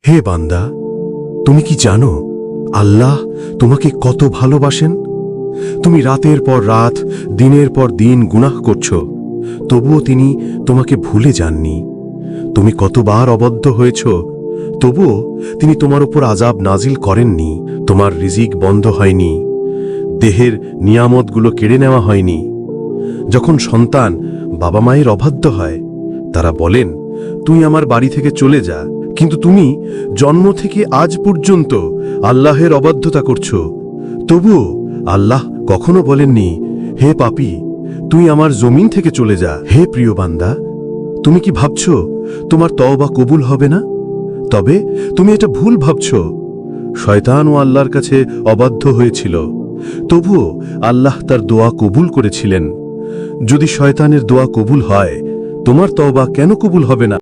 হে বান্দা, তুমি কি জানো আল্লাহ তোমাকে কত ভালোবাসেন? তুমি রাতের পর রাত, দিনের পর দিন গুনাহ করছ, তবুও তিনি তোমাকে ভুলে যাননি। তুমি কতবার অবদ্ধ হয়েছ, তবুও তিনি তোমার উপর আযাব নাজিল করেননি। তোমার রিজিক বন্ধ হয়নি, দেহের নিয়ামতগুলো কেড়ে নেওয়া হয়নি। যখন সন্তান বাবা মায়ের অবাধ্য হয়, তারা বলেন, তুই আমার বাড়ি থেকে চলে যা, কিন্তু তুমি জন্ম থেকে আজ পর্যন্ত আল্লাহের অবাধ্যতা করছ। তবুও আল্লাহ কখনো বলেননি, হে পাপী, তুই আমার জমিন থেকে চলে যা। হে প্রিয় বান্দা, তুমি কি ভাবছ তোমার তওবা কবুল হবে না? তবে তুমি এটা ভুল ভাবছ। শয়তান ও আল্লাহর কাছে অবাধ্য হয়েছিল, তবুও আল্লাহ তার দোয়া কবুল করেছিলেন। যদি শয়তানের দোয়া কবুল হয়, তোমার তওবা কেন কবুল হবে না?